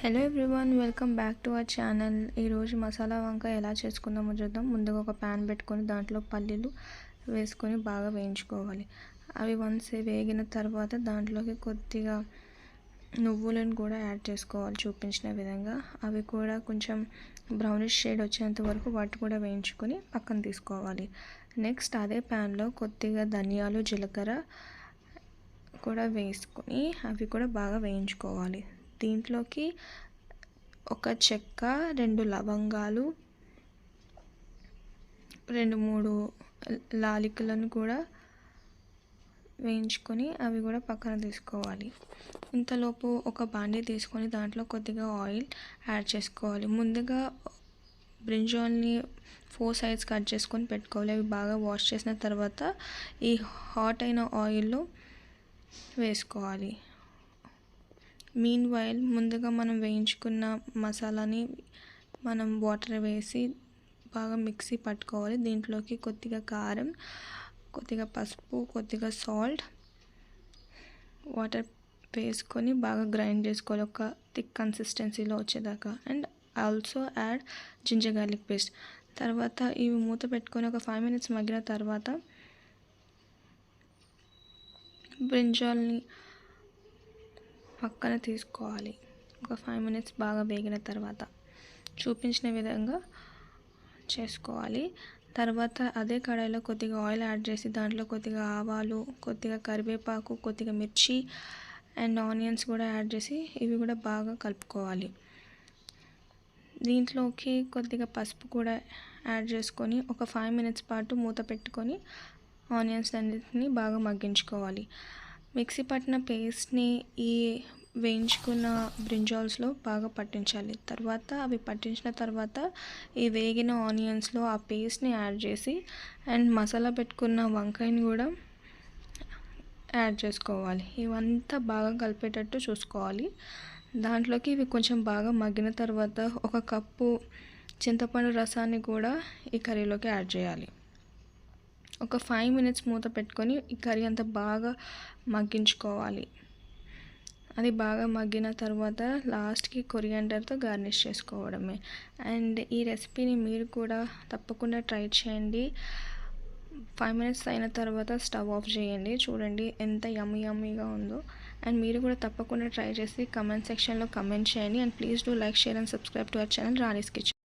Hello everyone, welcome back to our channel. ఈరోజు మసాలా వంకాయ ఎలా చేసుకుందామో చూద్దాం. ముందుగా ఒక ప్యాన్ పెట్టుకొని దాంట్లో పల్లీలు వేసుకొని బాగా వేయించుకోవాలి. అవి వన్స్ వేగిన తర్వాత దాంట్లోకి కొద్దిగా నువ్వులను కూడా యాడ్ చేసుకోవాలి చూపించిన విధంగా. అవి కూడా కొంచెం బ్రౌనిష్ షేడ్ వచ్చేంత వరకు వాటి కూడా వేయించుకొని పక్కన తీసుకోవాలి. నెక్స్ట్ అదే ప్యాన్లో కొద్దిగా ధనియాలు, జీలకర్ర కూడా వేసుకొని అవి కూడా బాగా వేయించుకోవాలి. దీంట్లోకి ఒక చెక్క, 2 లవంగాలు, 2-3 లాలికలను కూడా వేయించుకొని అవి కూడా పక్కన తీసుకోవాలి. ఇంతలోపు ఒక బాండీ తీసుకొని దాంట్లో కొద్దిగా ఆయిల్ యాడ్ చేసుకోవాలి. ముందుగా బ్రింజాల్ని 4 సైడ్స్ కట్ చేసుకొని పెట్టుకోవాలి. అవి బాగా వాష్ చేసిన తర్వాత ఈ హాట్ అయిన ఆయిల్లో వేసుకోవాలి. మీన్ వైల్ ముందుగా మనం వేయించుకున్న మసాలాని మనం వాటర్ వేసి బాగా మిక్సీ పట్టుకోవాలి. దీంట్లోకి కొద్దిగా కారం, కొద్దిగా పసుపు, కొద్దిగా సాల్ట్, వాటర్ వేసుకొని బాగా గ్రైండ్ చేసుకోవాలి ఒక థిక్ కన్సిస్టెన్సీలో వచ్చేదాకా. And also add ginger garlic paste. తర్వాత ఇవి మూత పెట్టుకొని ఒక 5 minutes మగ్గిన తర్వాత బ్రింజాల్ని పక్కన తీసుకోవాలి. ఒక 5 minutes బాగా వేగిన తర్వాత చూపించిన విధంగా చేసుకోవాలి. తర్వాత అదే కడాయిలో కొద్దిగా ఆయిల్ యాడ్ చేసి దాంట్లో కొద్దిగా ఆవాలు, కొద్దిగా కరివేపాకు, కొద్దిగా మిర్చి అండ్ ఆనియన్స్ కూడా యాడ్ చేసి ఇవి కూడా బాగా కలుపుకోవాలి. దీంట్లోకి కొద్దిగా పసుపు కూడా యాడ్ చేసుకొని ఒక 5 minutes పాటు మూత పెట్టుకొని ఆనియన్స్ అన్నిటిని బాగా మగ్గించుకోవాలి. మిక్సీ పట్టిన పేస్ట్ని ఈ వేయించుకున్న బ్రింజాల్స్లో బాగా పట్టించాలి. తర్వాత అవి పట్టించిన తర్వాత ఈ వేగిన ఆనియన్స్లో ఆ పేస్ట్ని యాడ్ చేసి అండ్ మసాలా పెట్టుకున్న వంకాయని కూడా యాడ్ చేసుకోవాలి. ఇవంతా బాగా కలిపేటట్టు చూసుకోవాలి. దాంట్లోకి ఇవి కొంచెం బాగా మగ్గిన తర్వాత 1 కప్పు చింతపండు రసాన్ని కూడా ఈ కర్రీలోకి యాడ్ చేయాలి. ఒక 5 minutes మూత పెట్టుకొని ఈ కర్రీ అంతా బాగా మగ్గించుకోవాలి. అది బాగా మగ్గిన తర్వాత లాస్ట్కి కొరియాండర్తో గార్నిష్ చేసుకోవడమే. అండ్ ఈ రెసిపీని మీరు కూడా తప్పకుండా ట్రై చేయండి. 5 minutes అయిన తర్వాత స్టవ్ ఆఫ్ చేయండి. చూడండి ఎంత యమ్మీగా ఉందో. అండ్ మీరు కూడా తప్పకుండా ట్రై చేసి కమెంట్ సెక్షన్లో కమెంట్ చేయండి. And please do like, share and subscribe to our channel Rani's kitchen.